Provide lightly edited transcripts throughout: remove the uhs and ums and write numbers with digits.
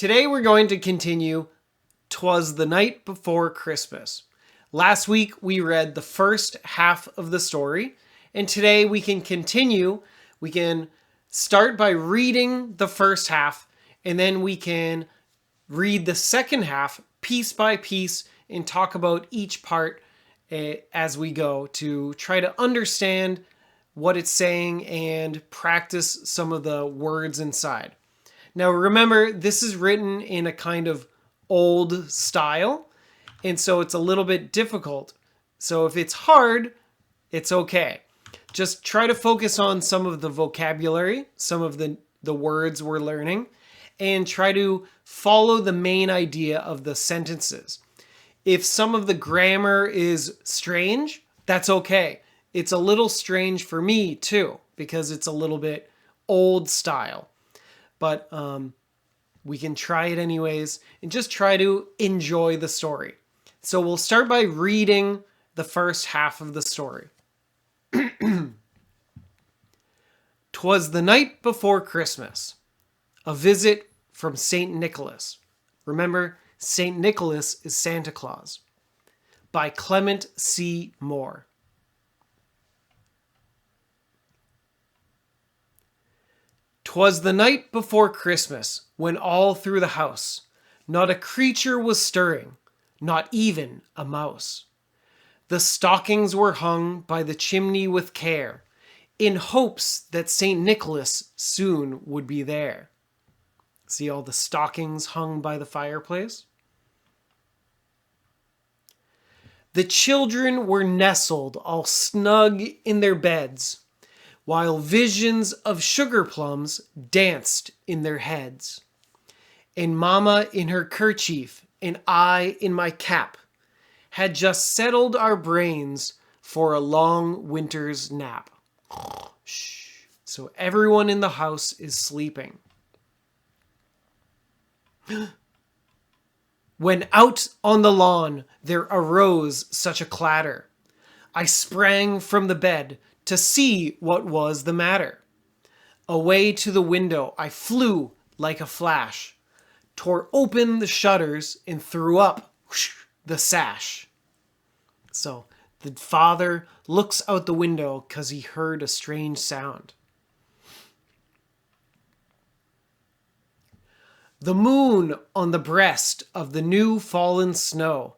Today we're going to continue Twas the Night Before Christmas. Last week we read the first half of the story, and today we can continue. We can start by reading the first half, and then we can read the second half piece by piece and talk about each part as we go to try to understand what it's saying and practice some of the words inside. Now remember, this is written in a kind of old style, and so it's a little bit difficult. So if it's hard, it's okay. Just try to focus on some of the vocabulary, some of the words we're learning, and try to follow the main idea of the sentences. If some of the grammar is strange, that's okay. It's a little strange for me too, because it's a little bit old style. But we can try it anyways and just try to enjoy the story. So we'll start by reading the first half of the story. 'Twas the night before Christmas. A visit from St. Nicholas. Remember, St. Nicholas is Santa Claus. By Clement C. Moore. "'Twas the night before Christmas, when all through the house not a creature was stirring, not even a mouse. The stockings were hung by the chimney with care, in hopes that St. Nicholas soon would be there." See all the stockings hung by the fireplace? "The children were nestled all snug in their beds, while visions of sugar plums danced in their heads. And Mama in her kerchief and I in my cap had just settled our brains for a long winter's nap." Shh. So everyone in the house is sleeping. "When out on the lawn there arose such a clatter, I sprang from the bed to see what was the matter. Away to the window I flew like a flash, tore open the shutters and threw up the sash." So the father looks out the window because he heard a strange sound. "The moon on the breast of the new fallen snow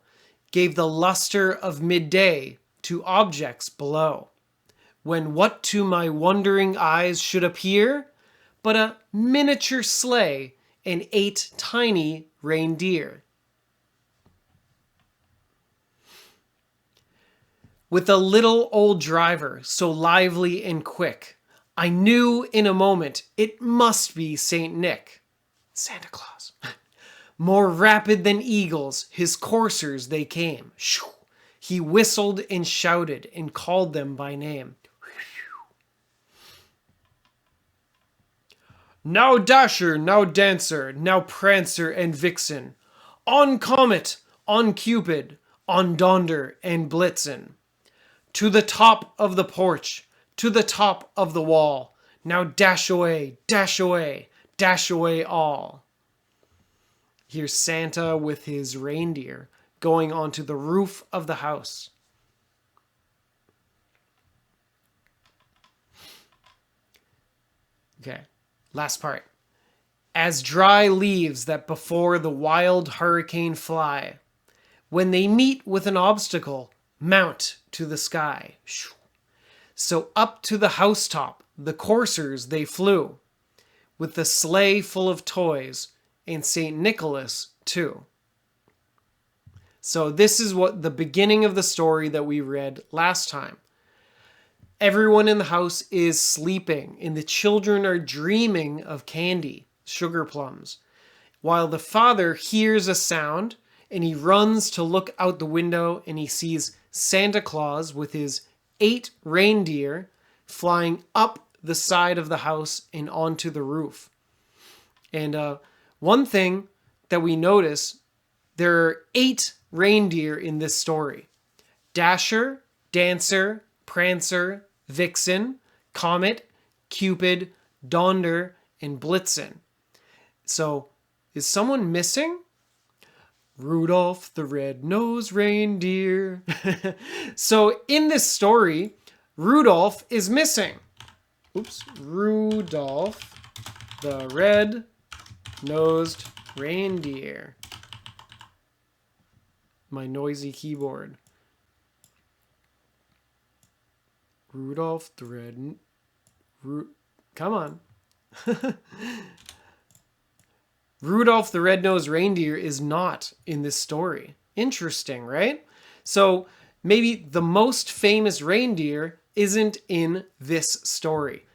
gave the luster of midday to objects below, when what to my wondering eyes should appear but a miniature sleigh and 8 tiny reindeer. With a little old driver so lively and quick, I knew in a moment it must be Saint Nick, Santa Claus. More rapid than eagles, his coursers they came. He whistled and shouted and called them by name. Now Dasher, now Dancer, now Prancer and Vixen, on Comet, on Cupid, on Donder and Blitzen. To the top of the porch, to the top of the wall, now dash away, dash away, dash away all." Here's Santa with his reindeer going onto the roof of the house. Okay, last part. "As dry leaves that before the wild hurricane fly, when they meet with an obstacle, mount to the sky. So up to the housetop the coursers they flew, with the sleigh full of toys and St. Nicholas too." So this is what the beginning of the story that we read last time. Everyone in the house is sleeping, and the children are dreaming of candy, sugar plums, while the father hears a sound, and he runs to look out the window, and he sees Santa Claus with his 8 reindeer flying up the side of the house and onto the roof. And one thing that we notice, there are 8 reindeer in this story. Dasher, Dancer, Prancer, Vixen, Comet, Cupid, Donder, and Blitzen. So Is someone missing? Rudolph the red-nosed reindeer. So in this story, Rudolph is missing. Oops. Rudolph the red-nosed reindeer. My noisy keyboard. Rudolph the red... Come on. Rudolph the red-nosed reindeer is not in this story. Interesting, right? So maybe the most famous reindeer isn't in this story.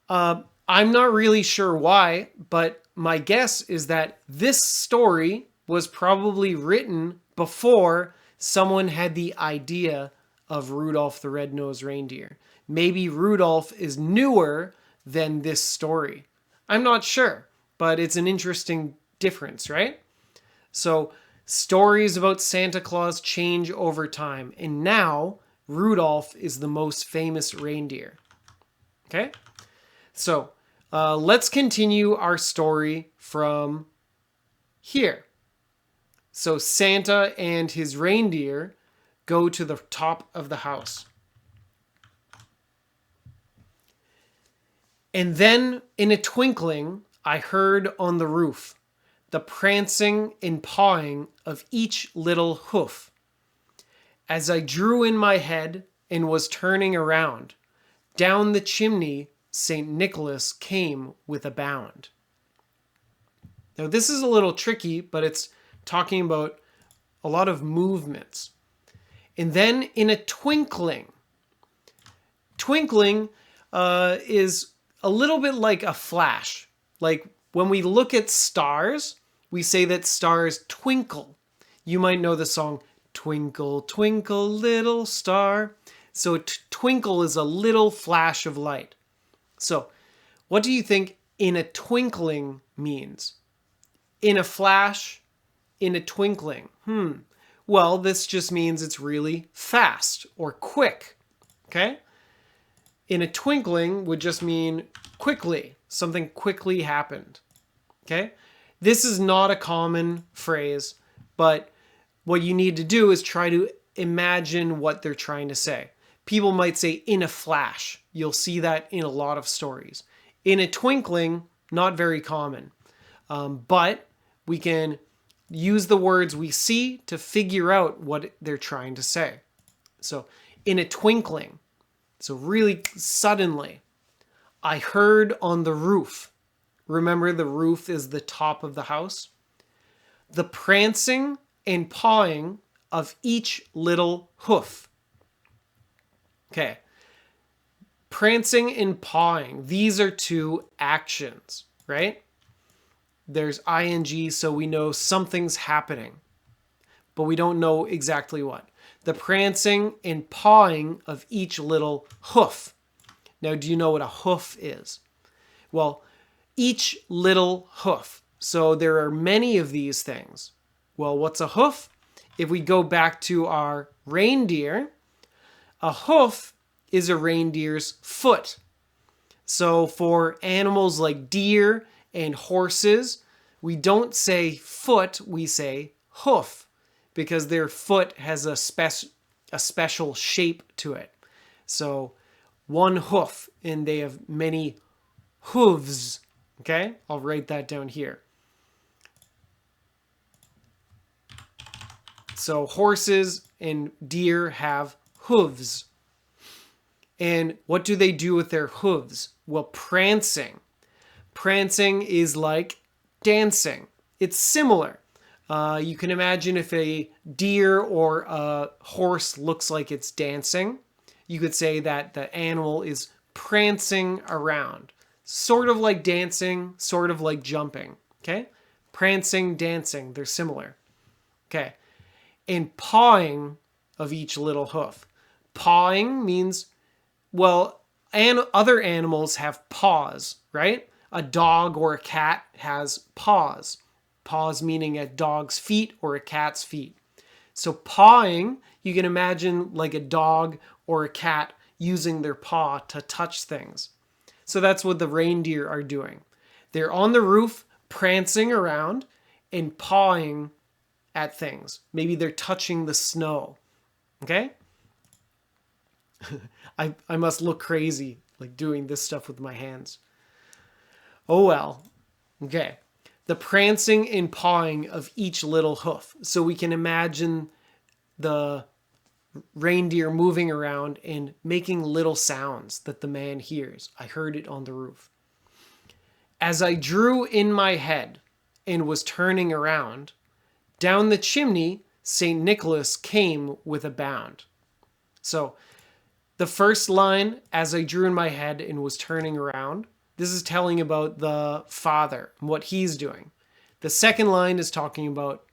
I'm not really sure why, but my guess is that this story was probably written before someone had the idea of Rudolph the red-nosed reindeer. Maybe Rudolph is newer than this story. I'm not sure, but it's an interesting difference, right? So stories about Santa Claus change over time, and now Rudolph is the most famous reindeer. Okay? So let's continue our story from here. So Santa and his reindeer go to the top of the house. And then in a twinkling, I heard on the roof the prancing and pawing of each little hoof. As I drew in my head and was turning around, down the chimney St. Nicholas came with a bound. Now this is a little tricky, but it's talking about a lot of movements. And then in a twinkling. Twinkling is a little bit like a flash. Like when we look at stars, we say that stars twinkle. You might know the song, Twinkle, Twinkle, Little Star. So twinkle is a little flash of light. So what do you think in a twinkling means? In a flash, in a twinkling. Well, this just means it's really fast or quick. Okay? In a twinkling would just mean quickly. Something quickly happened. Okay? This is not a common phrase, but what you need to do is try to imagine what they're trying to say. People might say in a flash. You'll see that in a lot of stories. In a twinkling, not very common. But we can use the words we see to figure out what they're trying to say. So in a twinkling. So really suddenly. I heard on the roof. Remember, the roof is the top of the house. The prancing and pawing of each little hoof. Okay. Prancing and pawing. These are two actions, right? There's ing, so we know something's happening, but we don't know exactly what. The prancing and pawing of each little hoof. Now, do you know what a hoof is? Well, each little hoof. So there are many of these things. Well, what's a hoof? If we go back to our reindeer, a hoof is a reindeer's foot. So for animals like deer and horses, we don't say foot, we say hoof, because their foot has a special shape to it. So one hoof, and they have many hooves. Okay, I'll write that down here. So horses and deer have hooves. And what do they do with their hooves? Well, prancing. Prancing is like dancing. It's similar. You can imagine if a deer or a horse looks like it's dancing, you could say that the animal is prancing around. Sort of like dancing, sort of like jumping. Okay? Prancing, dancing, they're similar. Okay. And pawing of each little hoof. Pawing means, well, and other animals have paws, right? A dog or a cat has paws. Paws meaning a dog's feet or a cat's feet. So pawing, you can imagine like a dog or a cat using their paw to touch things. So that's what the reindeer are doing. They're on the roof prancing around, and pawing at things. Maybe they're touching the snow. Okay? I must look crazy, like doing this stuff with my hands. Oh well. Okay. The prancing and pawing of each little hoof. So we can imagine the reindeer moving around and making little sounds that the man hears. I heard it on the roof. As I drew in my head and was turning around, down the chimney St. Nicholas came with a bound. So the first line, as I drew in my head and was turning around, this is telling about the father and what he's doing. The second line is talking about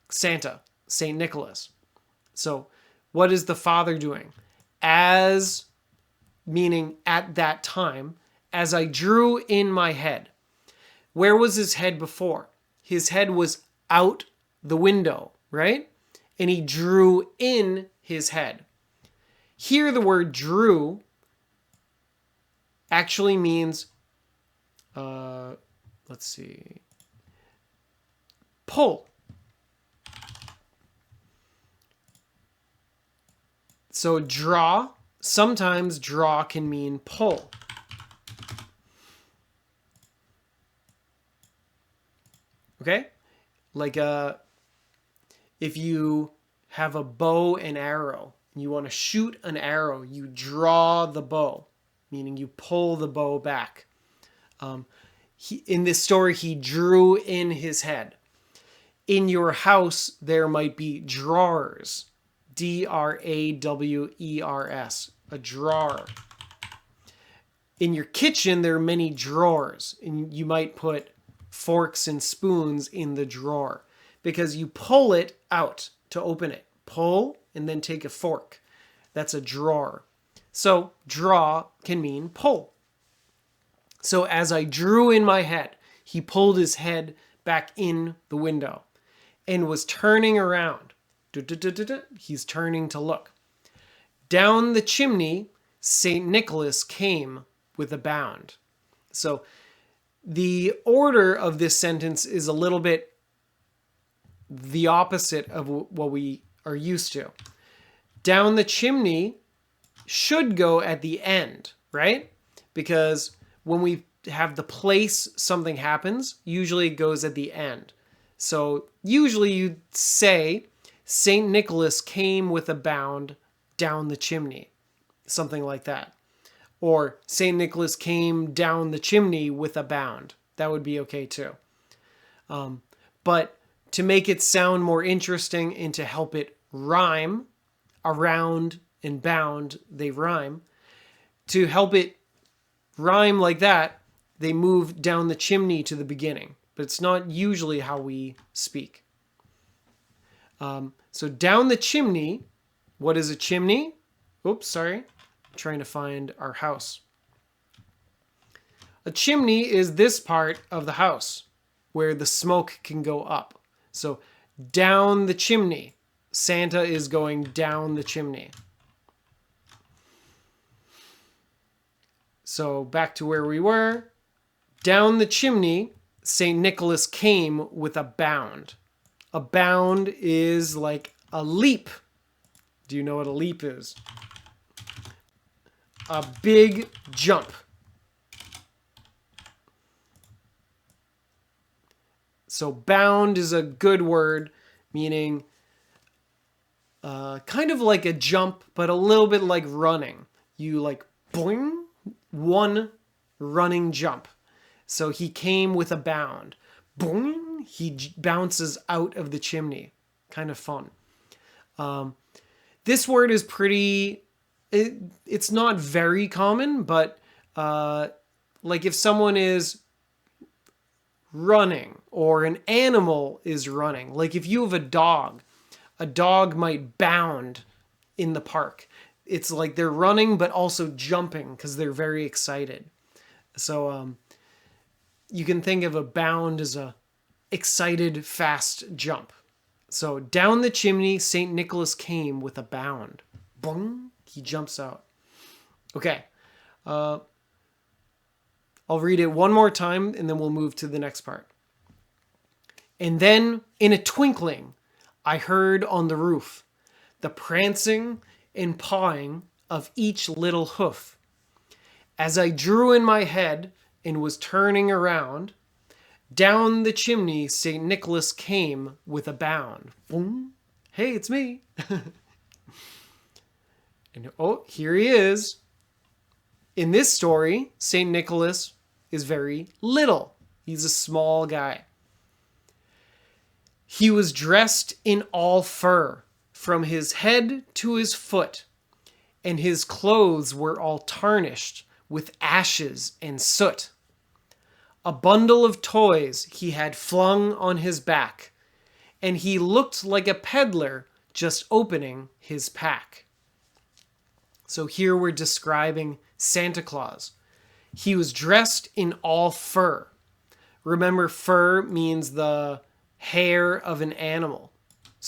Santa, St. Nicholas. So what is the father doing? As, meaning at that time, as I drew in my head. Where was his head before? His head was out the window, right? And he drew in his head. Here the word drew actually means, pull. So draw, sometimes draw can mean pull. Okay? Like if you have a bow and arrow, and you want to shoot an arrow, you draw the bow, meaning you pull the bow back. In this story, he drew in his head. In your house, there might be drawers. D-R-A-W-E-R-S. A drawer. In your kitchen, there are many drawers. And you might put forks and spoons in the drawer because you pull it out to open it. Pull and then take a fork. That's a drawer. So draw can mean pull. So as I drew in my head, he pulled his head back in the window and was turning around. He's turning to look. Down the chimney, St. Nicholas came with a bound. So the order of this sentence is a little bit the opposite of what we are used to. Down the chimney should go at the end, right? Because when we have the place something happens, usually it goes at the end. So usually you'd say, St. Nicholas came with a bound down the chimney. Something like that. Or St. Nicholas came down the chimney with a bound. That would be okay too. But to make it sound more interesting and to help it rhyme, around and bound, they rhyme. To help it rhyme like that, they move down the chimney to the beginning. But it's not usually how we speak. So down the chimney, what is a chimney? Oops, sorry. I'm trying to find our house. A chimney is this part of the house where the smoke can go up. So down the chimney. Santa is going down the chimney. So back to where we were. Down the chimney, St. Nicholas came with a bound. A bound is like a leap. Do you know what a leap is? A big jump. So bound is a good word, meaning kind of like a jump, but a little bit like running. You like boing, one running jump. So he came with a bound. Boing, he bounces out of the chimney. Kind of fun. This word is it's not very common, but like if someone is running or an animal is running, like if you have a dog might bound in the park. It's like they're running, but also jumping because they're very excited. So you can think of a bound as a excited, fast jump. So down the chimney, St. Nicholas came with a bound. Boom, he jumps out. Okay. I'll read it one more time and then we'll move to the next part. And then, in a twinkling, I heard on the roof the prancing and pawing of each little hoof. As I drew in my head and was turning around, down the chimney St. Nicholas came with a bound. Boom. Hey, it's me. And oh, here he is. In this story, St. Nicholas is very little. He's a small guy. He was dressed in all fur, from his head to his foot, and his clothes were all tarnished with ashes and soot. A bundle of toys he had flung on his back, and he looked like a peddler just opening his pack. So here we're describing Santa Claus. He was dressed in all fur. Remember, fur means the hair of an animal.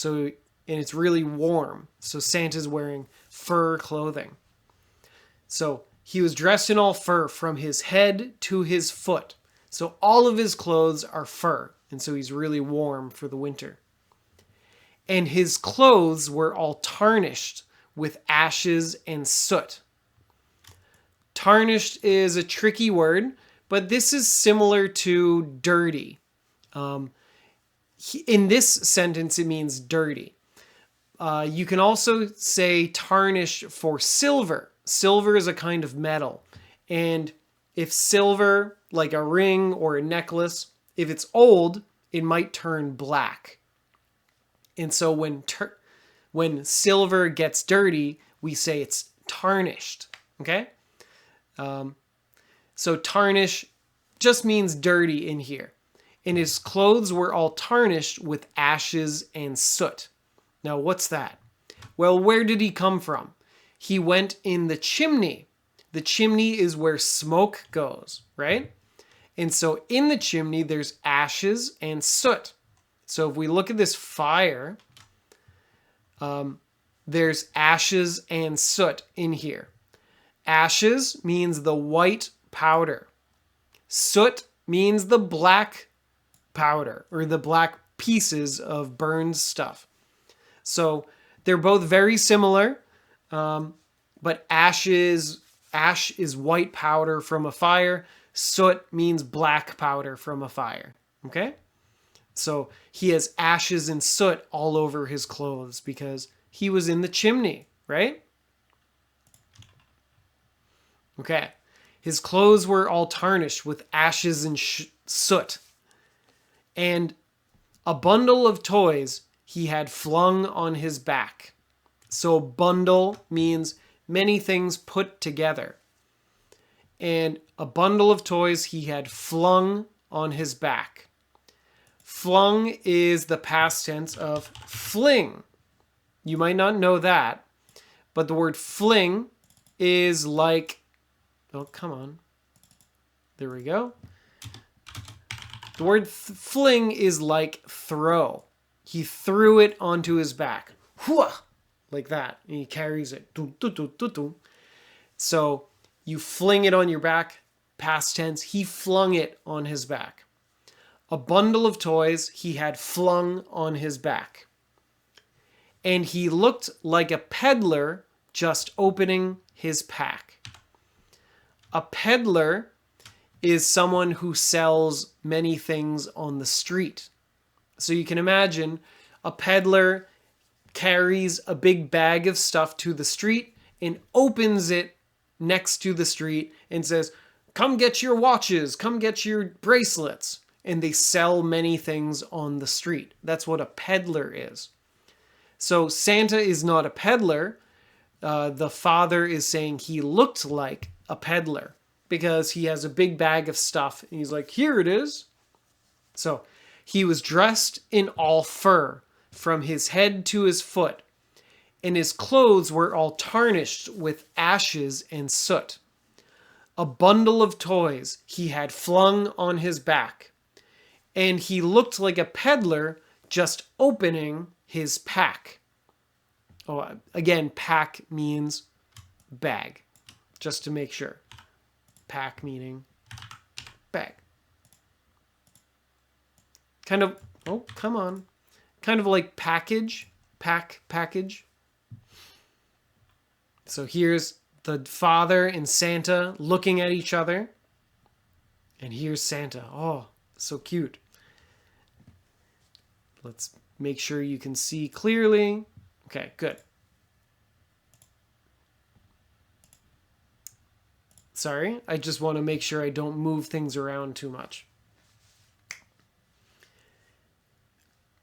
And it's really warm. So Santa's wearing fur clothing. So he was dressed in all fur from his head to his foot. So all of his clothes are fur. And so he's really warm for the winter. And his clothes were all tarnished with ashes and soot. Tarnished is a tricky word, but this is similar to dirty. In this sentence, it means dirty. You can also say tarnish for silver. Silver is a kind of metal. And if silver, like a ring or a necklace, if it's old, it might turn black. And so when silver gets dirty, we say it's tarnished. Okay? So tarnish just means dirty in here. And his clothes were all tarnished with ashes and soot. Now, what's that? Well, where did he come from? He went in the chimney. The chimney is where smoke goes, right? And so in the chimney, there's ashes and soot. So if we look at this fire, there's ashes and soot in here. Ashes means the white powder. Soot means the black powder or the black pieces of burned stuff. So they're both very similar, but ash is white powder from a fire. Soot means black powder from a fire. Okay? So he has ashes and soot all over his clothes because he was in the chimney, right? Okay. His clothes were all tarnished with ashes and soot. And a bundle of toys he had flung on his back. So bundle means many things put together. And a bundle of toys he had flung on his back. Flung is the past tense of fling. You might not know that, but the word fling is like, oh, come on. There we go. The word fling is like throw. He threw it onto his back. Hooah! Like that. And he carries it. So you fling it on your back. Past tense. He flung it on his back. A bundle of toys he had flung on his back. And he looked like a peddler just opening his pack. A peddler is someone who sells many things on the street. So you can imagine a peddler carries a big bag of stuff to the street and opens it next to the street and says, "Come get your watches, come get your bracelets." And they sell many things on the street. That's what a peddler is. So Santa is not a peddler. The father is saying he looked like a peddler because he has a big bag of stuff. And he's like, "Here it is." So he was dressed in all fur from his head to his foot, and his clothes were all tarnished with ashes and soot. A bundle of toys he had flung on his back, and he looked like a peddler just opening his pack. Oh, again, pack means bag, just to make sure. Pack meaning bag. Kind of Oh, come on. Kind of like package. Package. So here's the father and Santa looking at each other. And here's Santa. Oh, so cute. Let's make sure you can see clearly. Okay, good. Sorry, I just want to make sure I don't move things around too much.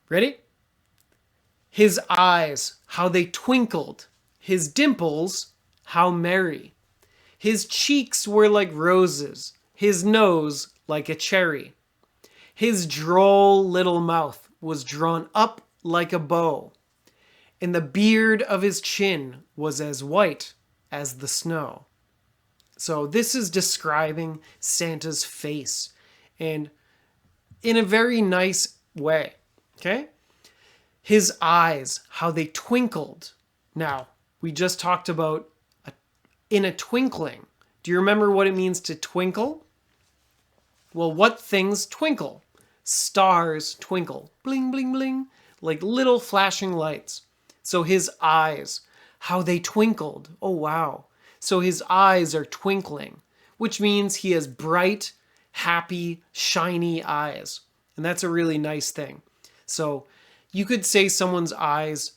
Ready? His eyes, how they twinkled. His dimples, how merry. His cheeks were like roses. His nose like a cherry. His droll little mouth was drawn up like a bow, and the beard of his chin was as white as the snow. So this is describing Santa's face, and in a very nice way, okay? His eyes, how they twinkled. Now, we just talked about in a twinkling. Do you remember what it means to twinkle? Well, what things twinkle? Stars twinkle. Bling, bling, bling. Like little flashing lights. So his eyes, how they twinkled. Oh, wow. So his eyes are twinkling, which means he has bright, happy, shiny eyes. And that's a really nice thing. So you could say someone's eyes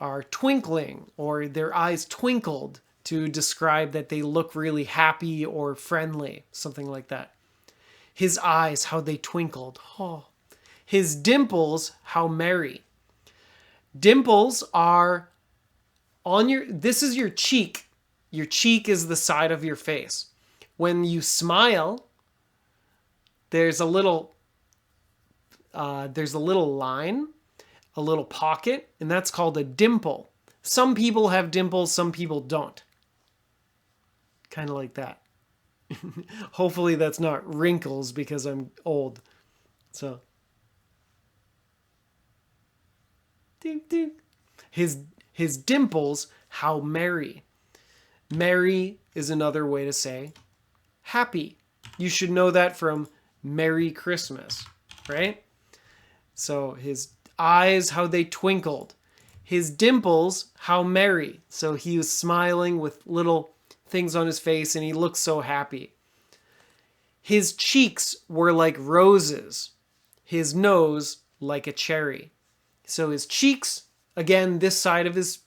are twinkling or their eyes twinkled to describe that they look really happy or friendly, something like that. His eyes, how they twinkled. Oh. His dimples, how merry. Dimples are on this is your cheek. Your cheek is the side of your face. When you smile, there's a little line, a little pocket, and that's called a dimple. Some people have dimples, some people don't. Kind of like that. Hopefully that's not wrinkles because I'm old. So, ding, ding. His dimples, how merry. Merry is another way to say happy. You should know that from Merry Christmas, right? So his eyes, how they twinkled. His dimples, how merry. So he was smiling with little things on his face and he looked so happy. His cheeks were like roses. His nose like a cherry. So his cheeks, again, this side of the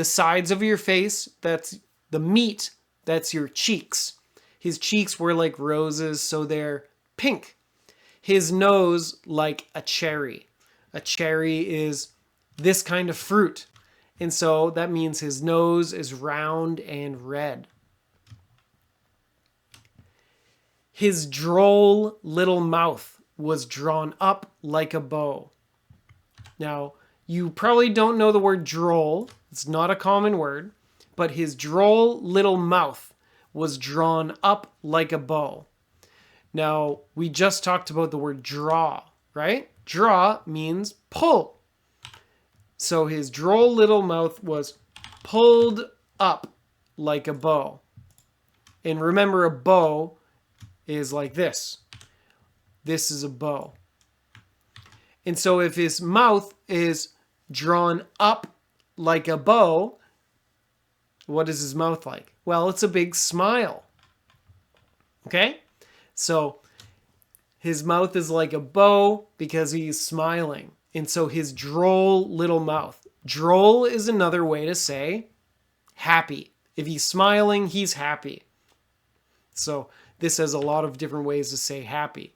sides of your face, that's the meat, that's your cheeks. His cheeks were like roses, so they're pink. His nose like a cherry. A cherry is this kind of fruit. And so that means his nose is round and red. His droll little mouth was drawn up like a bow. Now, you probably don't know the word droll. It's not a common word. But his droll little mouth was drawn up like a bow. Now, we just talked about the word draw, right? Draw means pull. So his droll little mouth was pulled up like a bow. And remember, a bow is like this. This is a bow. And so if his mouth is drawn up like a bow, what is his mouth like? Well, it's a big smile. Okay? So his mouth is like a bow because he's smiling. And so his droll little mouth. Droll is another way to say happy. If he's smiling, he's happy. So this has a lot of different ways to say happy.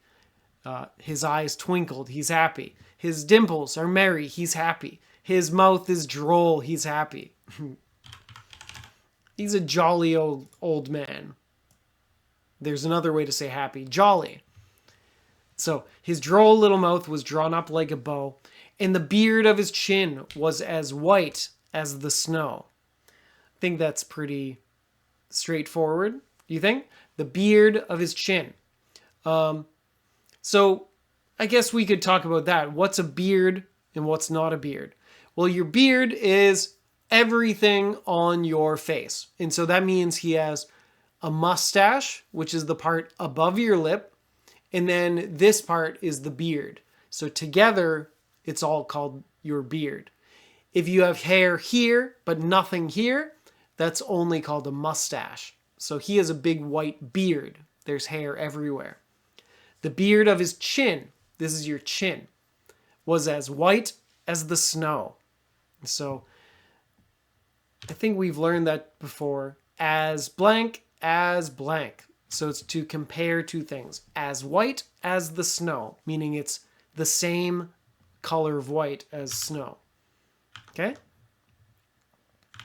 His eyes twinkled, he's happy. His dimples are merry, he's happy. His mouth is droll, he's happy. He's a jolly old man. There's another way to say happy, jolly. So his droll little mouth was drawn up like a bow, and the beard of his chin was as white as the snow. I think that's pretty straightforward. Do you think? The beard of his chin. So I guess we could talk about that. What's a beard and what's not a beard? Well, your beard is everything on your face. And so that means he has a mustache, which is the part above your lip, And then this part is the beard. So together, it's all called your beard. If you have hair here, but nothing here, that's only called a mustache. So he has a big white beard. There's hair everywhere. The beard of his chin, this is your chin, was as white as the snow. So I think we've learned that before. As blank as blank. So it's to compare two things. As white as the snow, meaning it's the same color of white as snow. Okay?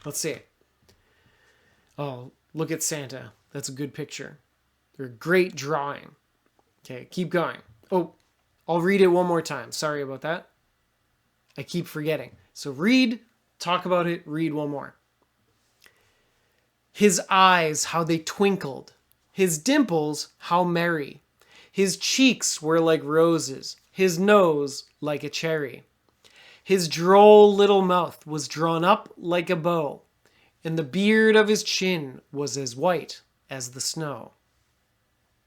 Let's see. Oh, look at Santa. That's a good picture. Or a great drawing. Okay, keep going. Oh, I'll read it one more time. Sorry about that. I keep forgetting. So read, talk about it, read one more. His eyes, how they twinkled. His dimples, how merry. His cheeks were like roses. His nose like a cherry. His droll little mouth was drawn up like a bow, and the beard of his chin was as white as the snow.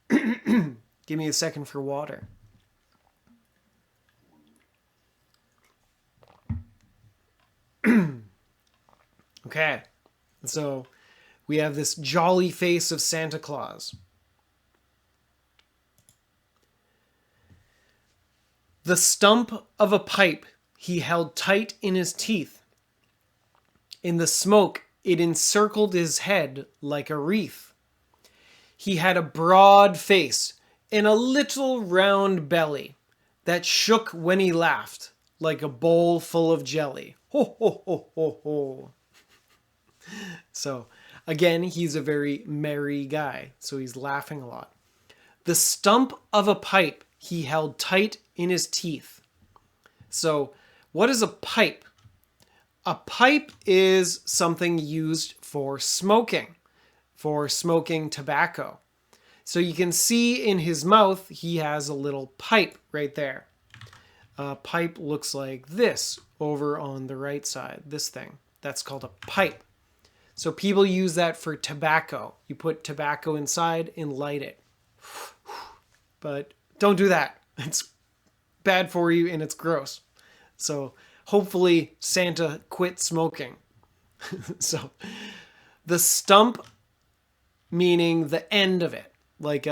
Give me a second for water. Okay, so we have this jolly face of Santa Claus. The stump of a pipe he held tight in his teeth. In the smoke, it encircled his head like a wreath. He had a broad face and a little round belly that shook when he laughed like a bowl full of jelly. Ho, ho, ho, ho, ho. So, again, he's a very merry guy, so he's laughing a lot. The stump of a pipe he held tight in his teeth. So, what is a pipe? A pipe is something used for smoking tobacco. So you can see in his mouth, he has a little pipe right there. A pipe looks like this over on the right side, this thing. That's called a pipe. So people use that for tobacco. You put tobacco inside and light it. But don't do that. It's bad for you and it's gross. So hopefully Santa quit smoking. So the stump, meaning the end of it. Like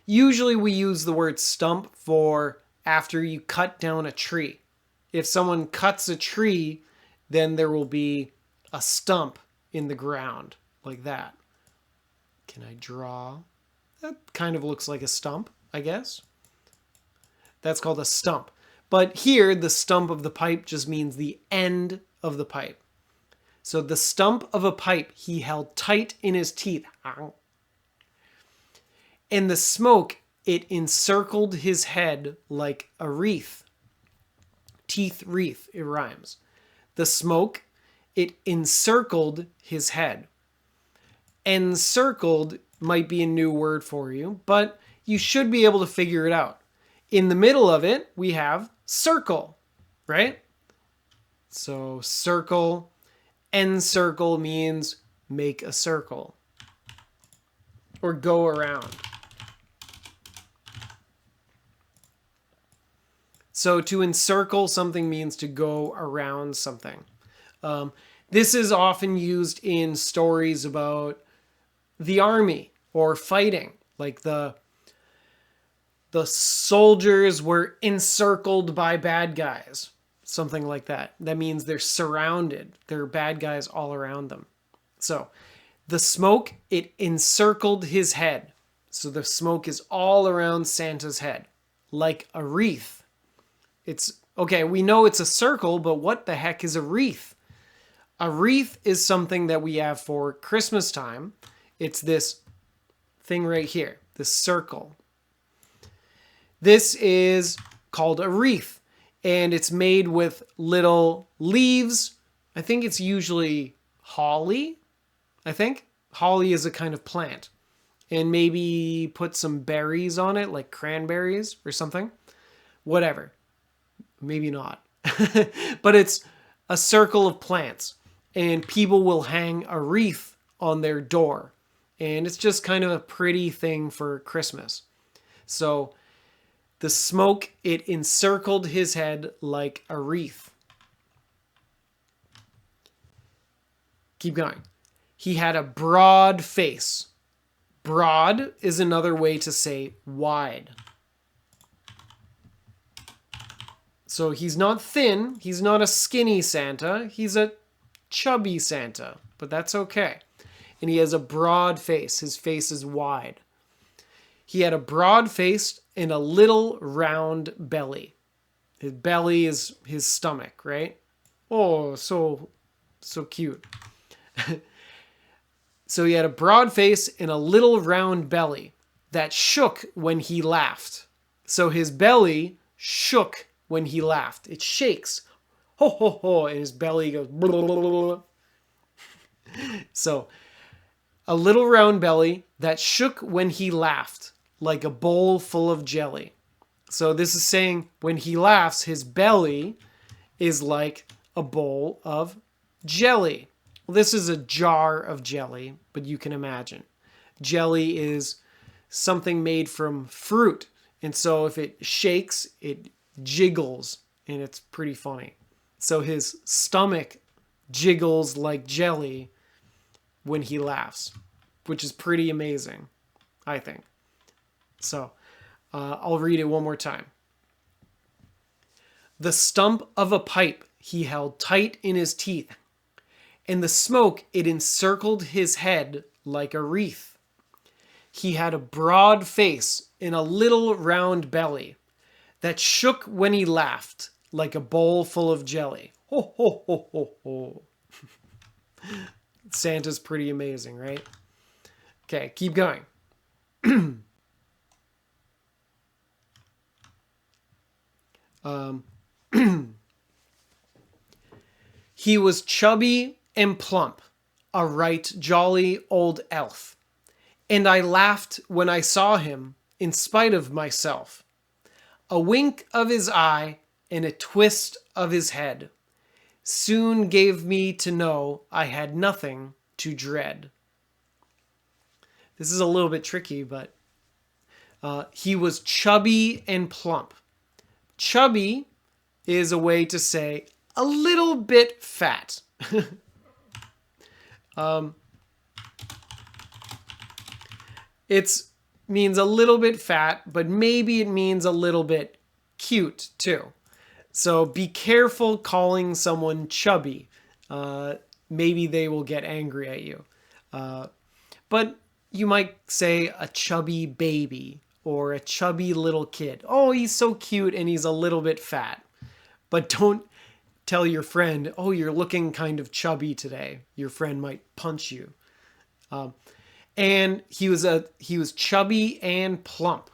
usually we use the word stump for after you cut down a tree. If someone cuts a tree, then there will be a stump in the ground like that. Can I draw? That kind of looks like a stump, I guess. That's called a stump. But here, the stump of the pipe just means the end of the pipe. So the stump of a pipe he held tight in his teeth. And the smoke, it encircled his head like a wreath. Teeth wreath, it rhymes. The smoke, it encircled his head. Encircled might be a new word for you, but you should be able to figure it out. In the middle of it, we have circle, right? So circle, encircle means make a circle or go around. So to encircle something means to go around something. This is often used in stories about the army or fighting, like the soldiers were encircled by bad guys, something like that. That means they're surrounded. There are bad guys all around them. So the smoke, it encircled his head. So the smoke is all around Santa's head, like a wreath. It's, okay, we know it's a circle, but what the heck is a wreath? A wreath is something that we have for Christmas time. It's this thing right here, this circle. This is called a wreath, and it's made with little leaves. I think it's usually holly, I think. Holly is a kind of plant. And maybe put some berries on it, like cranberries or something. Whatever. Maybe not. But it's a circle of plants, and people will hang a wreath on their door. And it's just kind of a pretty thing for Christmas. So The smoke, it encircled his head like a wreath. Keep going. He had a broad face. Broad is another way to say wide. So he's not thin. He's not a skinny Santa. He's a chubby Santa, but that's okay. And he has a broad face. His face is wide. He had a broad face and a little round belly. His belly is his stomach, right? Oh, so cute. So he had a broad face and a little round belly that shook when he laughed. So his belly shook when he laughed. It shakes. Ho, ho, ho. And his belly goes. Blah, blah, blah, blah. So a little round belly that shook when he laughed, like a bowl full of jelly. So this is saying when he laughs, his belly is like a bowl of jelly. Well, this is a jar of jelly, but you can imagine. Jelly is something made from fruit. And so if it shakes, it jiggles, and it's pretty funny. So his stomach jiggles like jelly when he laughs, which is pretty amazing, I think. So I'll read it one more time. The stump of a pipe he held tight in his teeth, and the smoke, it encircled his head like a wreath. He had a broad face and a little round belly that shook when he laughed like a bowl full of jelly. Ho, ho, ho, ho, ho. Santa's pretty amazing, right? Okay, keep going. He was chubby and plump, a right jolly old elf, and I laughed when I saw him in spite of myself. A wink of his eye and a twist of his head soon gave me to know I had nothing to dread. This is a little bit tricky, but he was chubby and plump. Chubby is a way to say a little bit fat. It means a little bit fat, but maybe it means a little bit cute too. So be careful calling someone chubby. Maybe they will get angry at you. But you might say a chubby baby or a chubby little kid. Oh, he's so cute and he's a little bit fat. But don't tell your friend, oh, you're looking kind of chubby today. Your friend might punch you. And he was chubby and plump.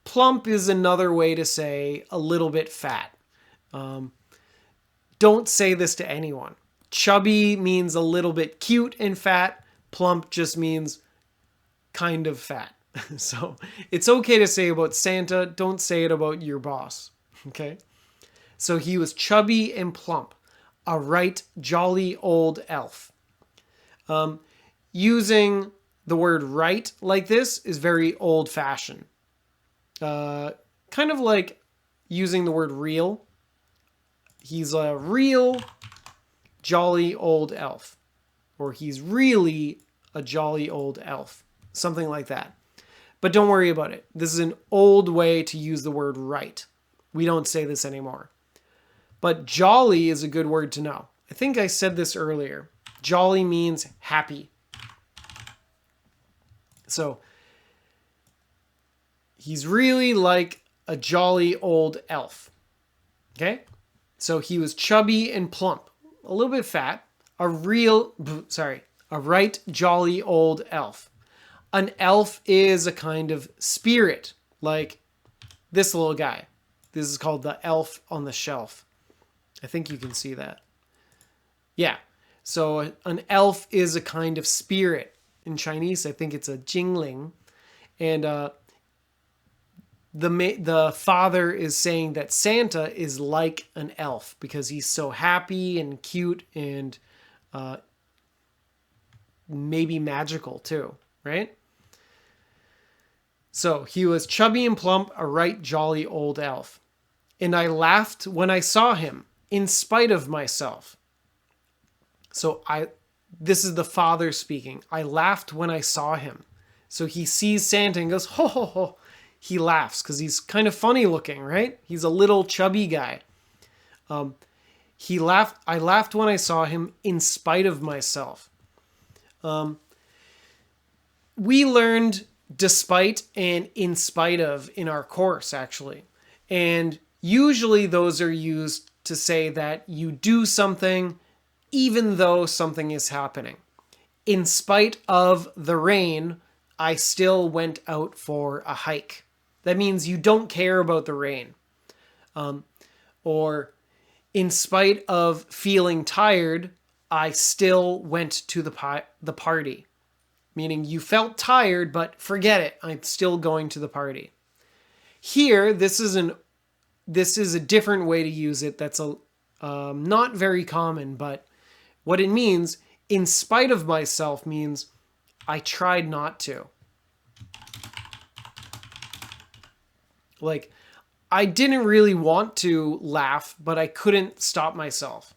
Plump is another way to say a little bit fat. Don't say this to anyone. Chubby means a little bit cute and fat. Plump just means kind of fat. So it's okay to say about Santa. Don't say it about your boss. Okay? So he was chubby and plump, a right jolly old elf. Using the word right like this is very old-fashioned. Kind of like using the word real. He's a real jolly old elf. Or he's really a jolly old elf. Something like that. But don't worry about it. This is an old way to use the word right. We don't say this anymore. But jolly is a good word to know. I think I said this earlier. Jolly means happy. So he's really like a jolly old elf. Okay? So he was chubby and plump, a little bit fat, a right jolly old elf. An elf is a kind of spirit, like this little guy. This is called the elf on the shelf. I think you can see that. Yeah. So an elf is a kind of spirit. In Chinese, I think it's a jingling. And the father is saying that Santa is like an elf because he's so happy and cute and maybe magical too, right? So he was chubby and plump, a right jolly old elf. And I laughed when I saw him, in spite of myself. So this is the father speaking. I laughed when I saw him. So he sees Santa and goes, ho, ho, ho. He laughs because he's kind of funny looking, right? He's a little chubby guy. I laughed when I saw him in spite of myself. We learned despite and in spite of in our course, actually. And usually those are used to say that you do something even though something is happening. In spite of the rain, I still went out for a hike. That means you don't care about the rain. Or in spite of feeling tired, I still went to the party. Meaning you felt tired, but forget it. I'm still going to the party. Here, this is a different way to use it. That's not very common, but what it means, in spite of myself, means I tried not to. Like, I didn't really want to laugh, but I couldn't stop myself.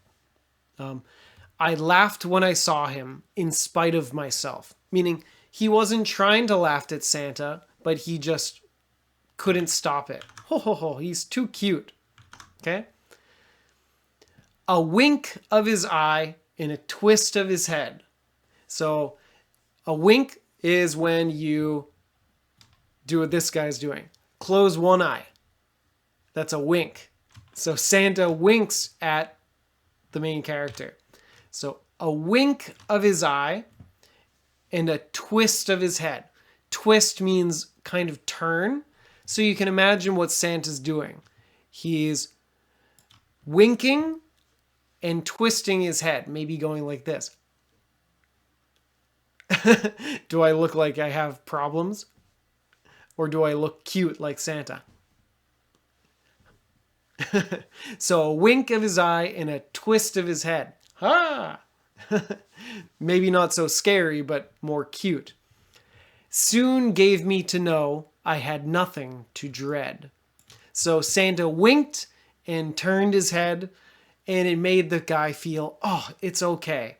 I laughed when I saw him, in spite of myself. Meaning, he wasn't trying to laugh at Santa, but he just couldn't stop it. Ho, ho, ho, he's too cute. Okay? A wink of his eye and a twist of his head. So, a wink is when you do what this guy's doing. Close one eye. That's a wink. So, Santa winks at the main character. So, a wink of his eye and a twist of his head. Twist means kind of turn. So you can imagine what Santa's doing. He's winking and twisting his head, maybe going like this. Do I look like I have problems? Or do I look cute like Santa? So a wink of his eye and a twist of his head. Ha! Maybe not so scary, but more cute. Soon gave me to know I had nothing to dread. So Santa winked and turned his head, and it made the guy feel, oh, it's okay.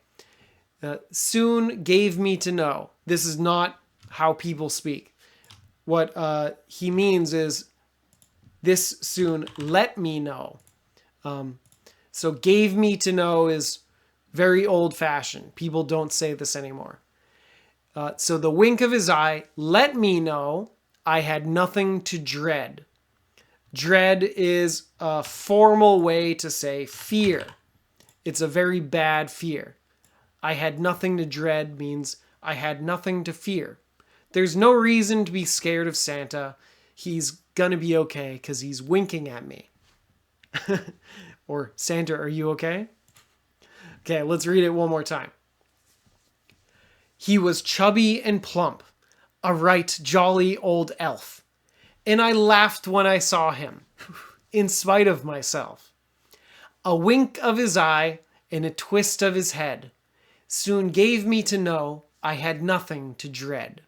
Soon gave me to know. This is not how people speak. What he means is, this soon let me know. So gave me to know is very old-fashioned. People don't say this anymore. So the wink of his eye let me know I had nothing to dread. Dread is a formal way to say fear. It's a very bad fear. I had nothing to dread means I had nothing to fear. There's no reason to be scared of Santa. He's gonna be okay because he's winking at me. Or, Santa, are you okay? Okay, let's read it one more time. He was chubby and plump, a right jolly old elf, and I laughed when I saw him, in spite of myself. A wink of his eye and a twist of his head soon gave me to know I had nothing to dread.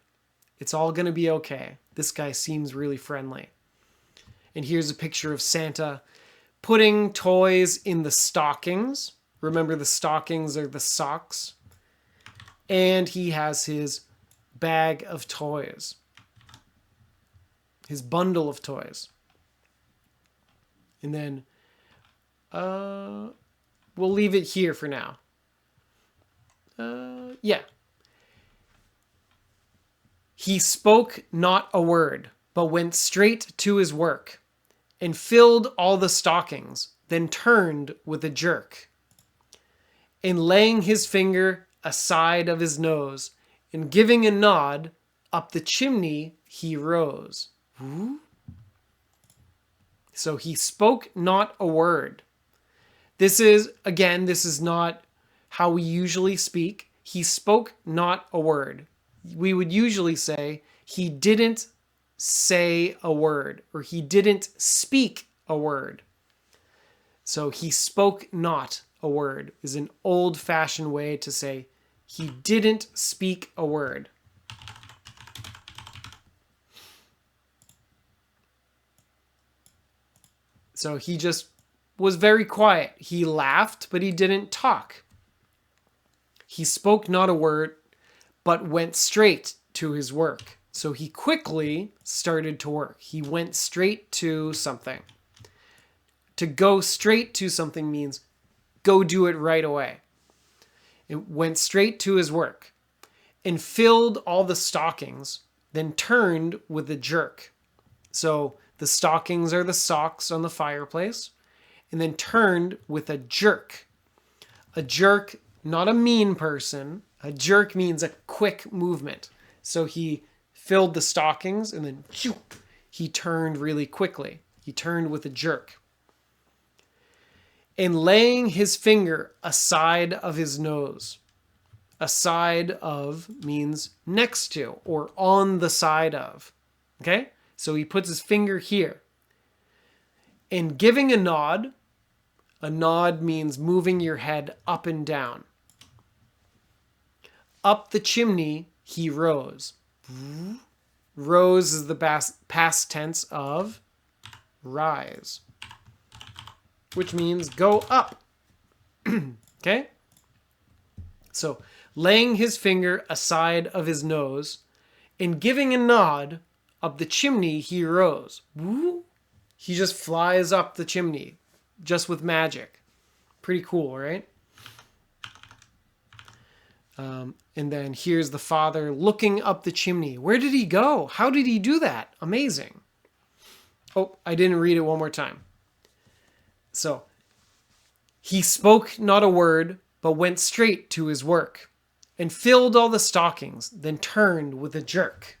It's all gonna be okay. This guy seems really friendly. And here's a picture of Santa putting toys in the stockings. Remember, the stockings are the socks. And he has his bag of toys. His bundle of toys. And then we'll leave it here for now. Yeah. He spoke not a word, but went straight to his work, and filled all the stockings, then turned with a jerk. And laying his finger aside of his nose, and giving a nod, up the chimney he rose. Ooh. So he spoke not a word. This is not how we usually speak. He spoke not a word. We would usually say, he didn't say a word, or he didn't speak a word. So he spoke not a word is an old-fashioned way to say he didn't speak a word. So he just was very quiet. He laughed, but he didn't talk. He spoke not a word, but went straight to his work. So he quickly started to work. He went straight to something. To go straight to something means go do it right away. It went straight to his work and filled all the stockings, then turned with a jerk. So the stockings are the socks on the fireplace, and then turned with a jerk. A jerk, not a mean person. A jerk means a quick movement. So he filled the stockings and then he turned really quickly. He turned with a jerk. And laying his finger aside of his nose. Aside of means next to or on the side of. Okay? So he puts his finger here. And giving a nod means moving your head up and down. Up the chimney he rose. Rose is the past tense of rise, which means go up. Okay? So, laying his finger aside of his nose and giving a nod, up the chimney he rose. He just flies up the chimney, just with magic. Pretty cool, right? And then here's the father looking up the chimney. Where did he go? How did he do that? Amazing. Oh, I didn't read it one more time. So, he spoke not a word, but went straight to his work, and filled all the stockings, then turned with a jerk.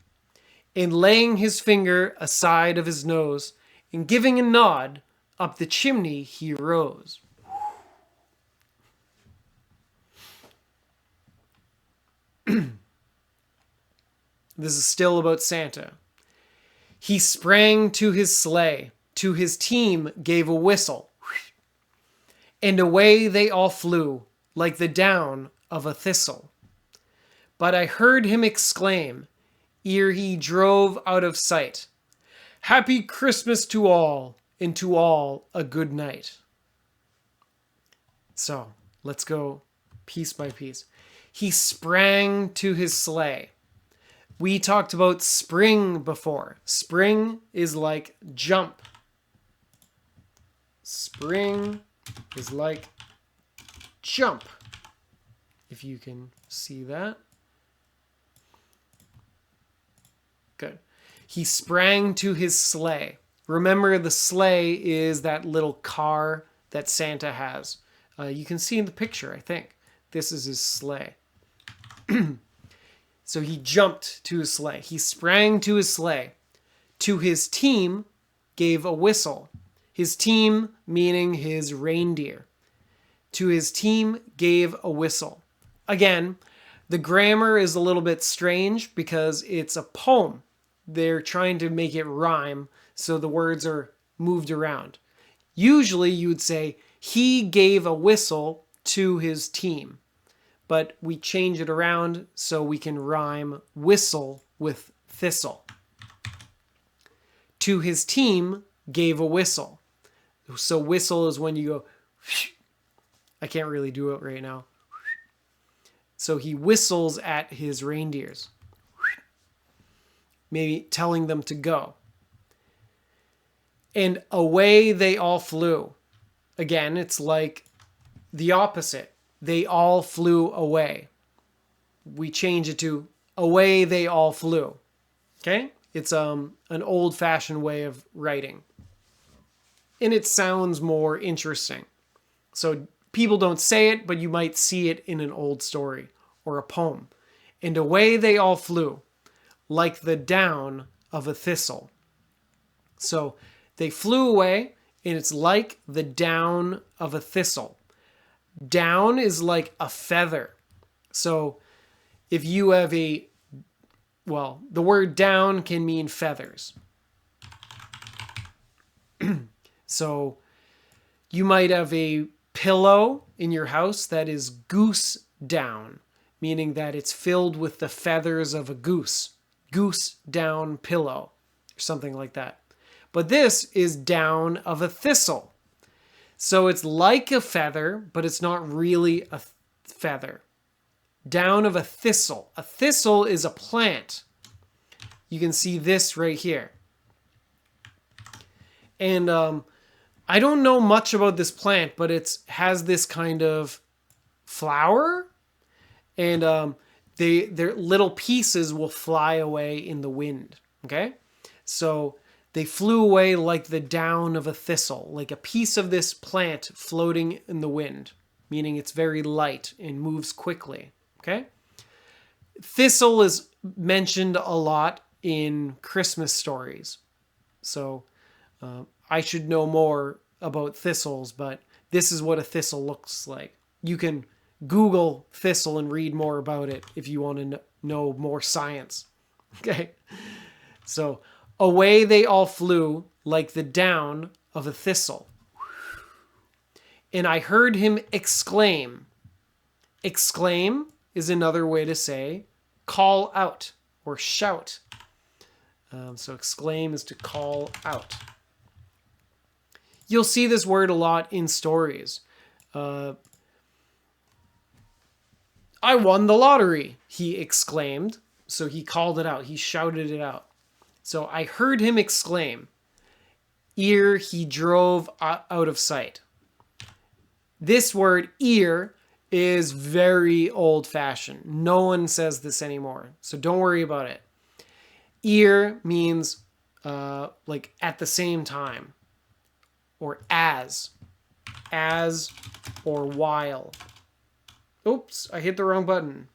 And laying his finger aside of his nose, and giving a nod, up the chimney he rose. This is still about Santa. He sprang to his sleigh, to his team gave a whistle, and away they all flew, like the down of a thistle. But I heard him exclaim, ere he drove out of sight, Happy Christmas to all, and to all a good night. So, let's go piece by piece. He sprang to his sleigh. We talked about spring before. Spring is like jump. Spring is like jump. If you can see that. Good. He sprang to his sleigh. Remember, the sleigh is that little car that Santa has. You can see in the picture, I think. This is his sleigh. So he jumped to his sleigh. He sprang to his sleigh. To his team gave a whistle. His team meaning his reindeer. To his team gave a whistle. Again, the grammar is a little bit strange because it's a poem. They're trying to make it rhyme, so the words are moved around. Usually you would say, he gave a whistle to his team. But we change it around so we can rhyme whistle with thistle. To his team gave a whistle. So whistle is when you go, I can't really do it right now. So he whistles at his reindeers, maybe telling them to go. And away they all flew. Again, it's like the opposite. They all flew away. We change it to away they all flew. Okay? It's an old-fashioned way of writing. And it sounds more interesting. So people don't say it, but you might see it in an old story or a poem. And away they all flew, like the down of a thistle. So they flew away, and it's like the down of a thistle. Down is like a feather. So if you have the word down can mean feathers. So you might have a pillow in your house that is goose down, meaning that it's filled with the feathers of a goose. Goose down pillow, or something like that. but this is down of a thistle. So it's like a feather, but it's not really a feather. Down of a thistle. A thistle is a plant. You can see this right here. And I don't know much about this plant, but it has this kind of flower, and their little pieces will fly away in the wind. Okay, so they flew away like the down of a thistle, like a piece of this plant floating in the wind, meaning it's very light and moves quickly. Okay, thistle is mentioned a lot in Christmas stories, so I should know more about thistles, but this is what a thistle looks like. You can Google thistle and read more about it if you want to know more science. Okay, so away they all flew like the down of a thistle. And I heard him exclaim. Exclaim is another way to say call out or shout. So exclaim is to call out. You'll see this word a lot in stories. I won the lottery, he exclaimed. So he called it out. He shouted it out. So I heard him exclaim. Ere he drove out of sight. This word, ear, is very old-fashioned. No one says this anymore, so don't worry about it. Ear means like at the same time, or as or while. Oops, I hit the wrong button.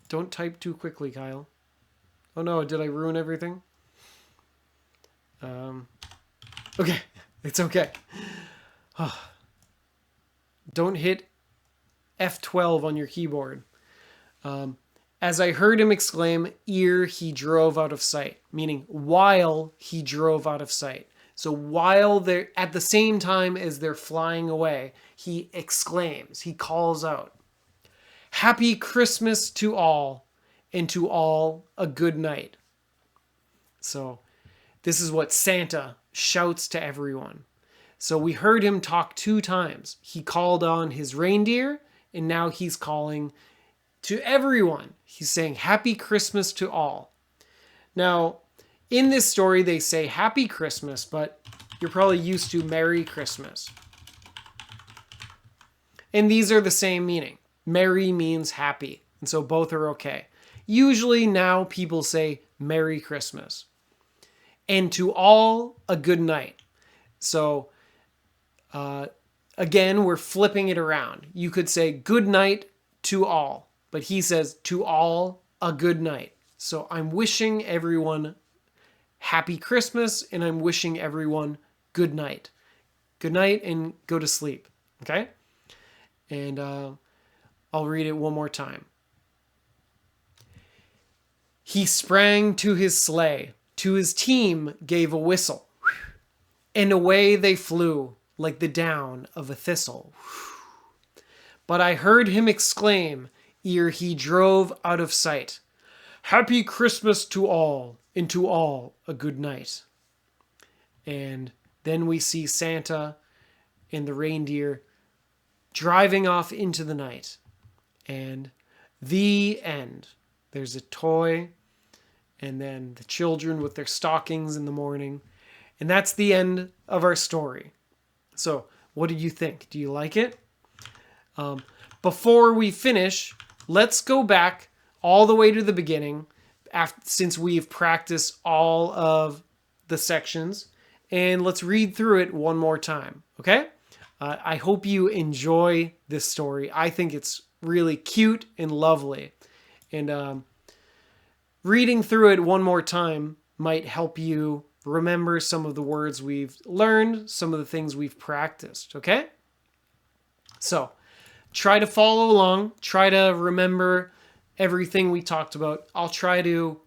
Don't type too quickly, Kyle. Oh no, did I ruin everything? Okay, it's okay. Don't hit F12 on your keyboard. As I heard him exclaim, ere he drove out of sight, meaning while he drove out of sight. So while they're at the same time as they're flying away, he exclaims, he calls out, Happy Christmas to all, and to all a good night. So this is what Santa shouts to everyone. So we heard him talk 2 times. He called on his reindeer, and now he's calling to everyone. He's saying, Happy Christmas to all. Now, in this story, they say Happy Christmas, but you're probably used to Merry Christmas. And these are the same meaning. Merry means happy, and so both are okay. Usually now people say Merry Christmas. And to all, a good night. So, again, we're flipping it around. You could say good night to all, but he says to all, a good night. So I'm wishing everyone Happy Christmas, and I'm wishing everyone good night. Good night and go to sleep, okay? And I'll read it one more time. He sprang to his sleigh, to his team gave a whistle, and away they flew like the down of a thistle. But I heard him exclaim, ere he drove out of sight, Happy Christmas to all, and to all a good night. And then we see Santa and the reindeer driving off into the night. And the end. There's a toy, and then the children with their stockings in the morning. And that's the end of our story. So, what do you think? Do you like it? Before we finish, let's go back all the way to the beginning, since we've practiced all of the sections, and let's read through it one more time, okay? I hope you enjoy this story. I think it's really cute and lovely, and reading through it one more time might help you remember some of the words we've learned, some of the things we've practiced, okay? So, try to follow along, try to remember everything we talked about. I'll try to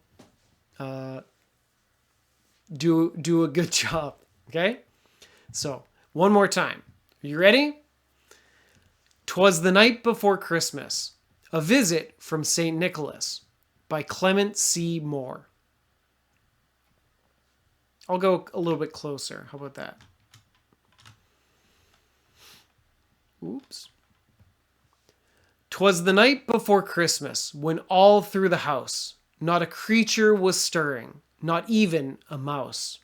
do a good job, okay? So, one more time. Are you ready? 'Twas the night before Christmas, a visit from St. Nicholas by Clement C. Moore. I'll go a little bit closer. How about that? Oops. 'Twas the night before Christmas, when all through the house not a creature was stirring, not even a mouse.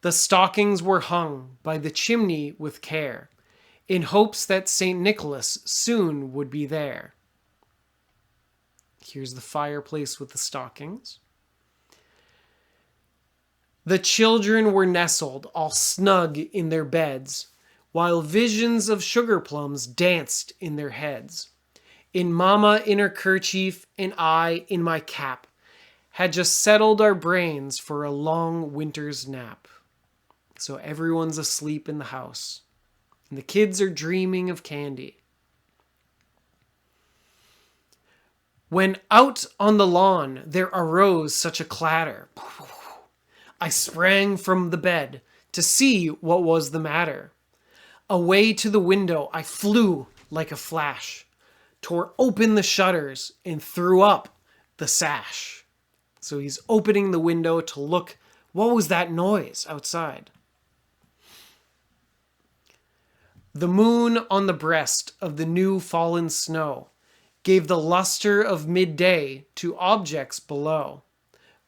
The stockings were hung by the chimney with care, in hopes that St. Nicholas soon would be there. Here's the fireplace with the stockings. The children were nestled all snug in their beds, while visions of sugar plums danced in their heads. In Mama in her kerchief and I in my cap had just settled our brains for a long winter's nap. So everyone's asleep in the house, and the kids are dreaming of candy. When out on the lawn there arose such a clatter, I sprang from the bed to see what was the matter. Away to the window I flew like a flash, tore open the shutters and threw up the sash. So he's opening the window to look, what was that noise outside? The moon on the breast of the new fallen snow gave the luster of midday to objects below,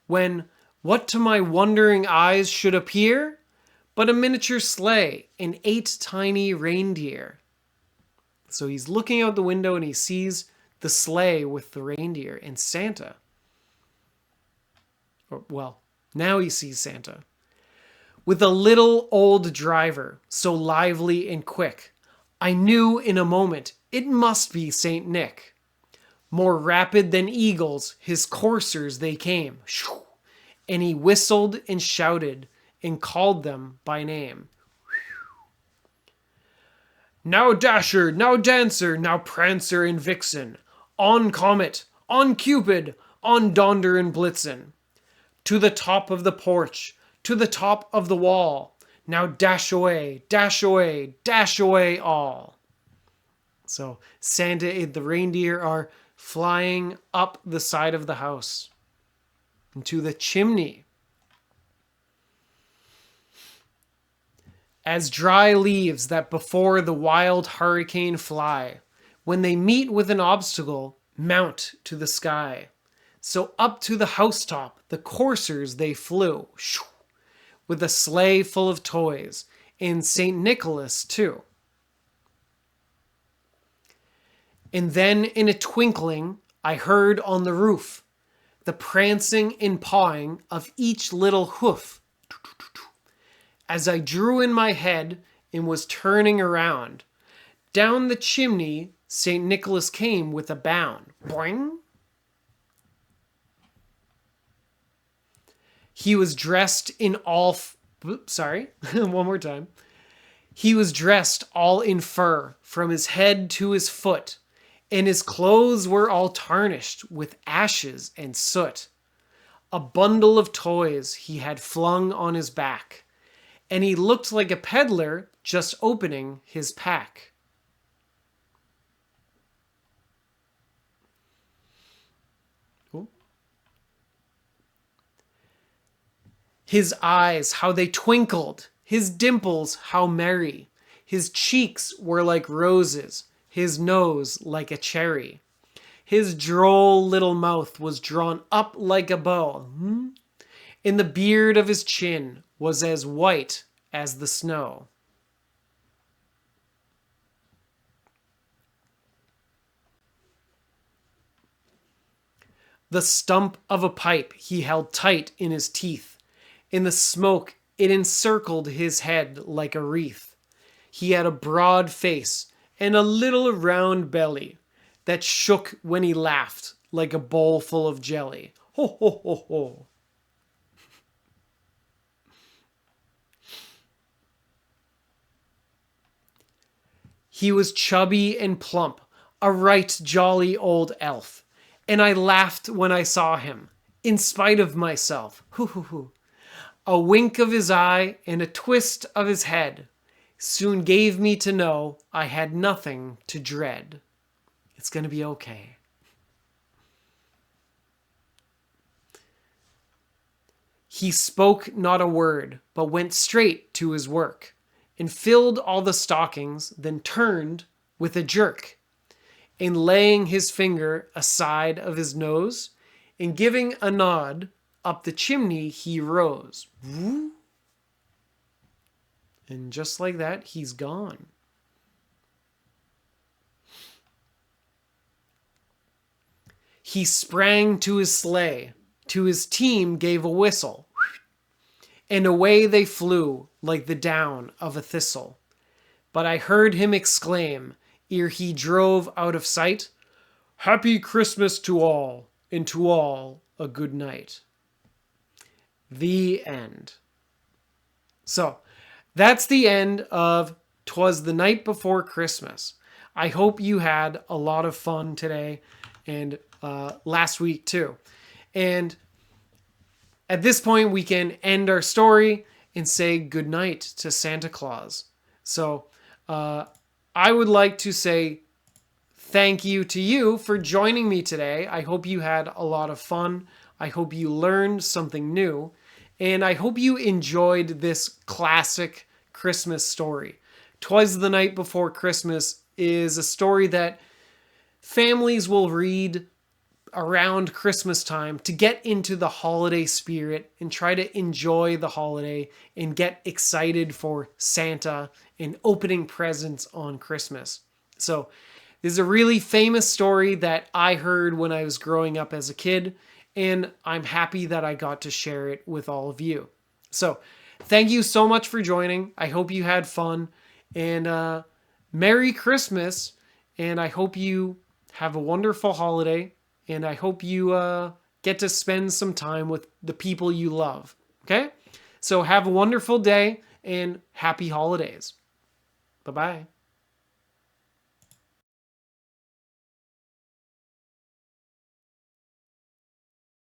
when what to my wondering eyes should appear but a miniature sleigh and 8 tiny reindeer. So he's looking out the window and he sees the sleigh with the reindeer and Santa. Well, now he sees Santa. With a little old driver, so lively and quick, I knew in a moment it must be Saint Nick. More rapid than eagles, his coursers they came, and he whistled and shouted and called them by name. Now Dasher, now Dancer, now Prancer and Vixen, on Comet, on Cupid, on Donder and Blitzen. To the top of the porch, to the top of the wall, now dash away, dash away, dash away all. So Santa and the reindeer are flying up the side of the house into the chimney. As dry leaves that before the wild hurricane fly, when they meet with an obstacle, mount to the sky. So up to the housetop the coursers they flew, with a sleigh full of toys, and St. Nicholas too. And then in a twinkling I heard on the roof the prancing and pawing of each little hoof. As I drew in my head and was turning around, down the chimney St. Nicholas came with a bound. Boing! He was dressed in all... one more time. He was dressed all in fur from his head to his foot, and his clothes were all tarnished with ashes and soot. A bundle of toys he had flung on his back, and he looked like a peddler just opening his pack. His eyes, how they twinkled, his dimples, how merry. His cheeks were like roses, his nose like a cherry. His droll little mouth was drawn up like a bow, and the beard of his chin was as white as the snow. The stump of a pipe he held tight in his teeth. In the smoke, it encircled his head like a wreath. He had a broad face and a little round belly that shook when he laughed like a bowl full of jelly. Ho, ho, ho, ho. He was chubby and plump, a right jolly old elf, and I laughed when I saw him, in spite of myself. Hoo, hoo, hoo. A wink of his eye and a twist of his head soon gave me to know I had nothing to dread. It's going to be okay. He spoke not a word, but went straight to his work, and filled all the stockings, then turned with a jerk, and laying his finger aside of his nose, and giving a nod, up the chimney he rose. And just like that, he's gone. He sprang to his sleigh, to his team gave a whistle, and away they flew like the down of a thistle. But I heard him exclaim, ere he drove out of sight, "Happy Christmas to all, and to all a good night." The end. So, that's the end of 'Twas the Night Before Christmas. I hope you had a lot of fun today and last week too. And at this point, we can end our story and say goodnight to Santa Claus. So I would like to say thank you to you for joining me today. I hope you had a lot of fun. I hope you learned something new. And I hope you enjoyed this classic Christmas story. 'Twas the Night Before Christmas is a story that families will read around Christmas time to get into the holiday spirit and try to enjoy the holiday and get excited for Santa and opening presents on Christmas. So this is a really famous story that I heard when I was growing up as a kid, and I'm happy that I got to share it with all of you. So thank you so much for joining. I hope you had fun, and Merry Christmas, and I hope you have a wonderful holiday. And I hope you get to spend some time with the people you love. Okay? So have a wonderful day and happy holidays. Bye-bye.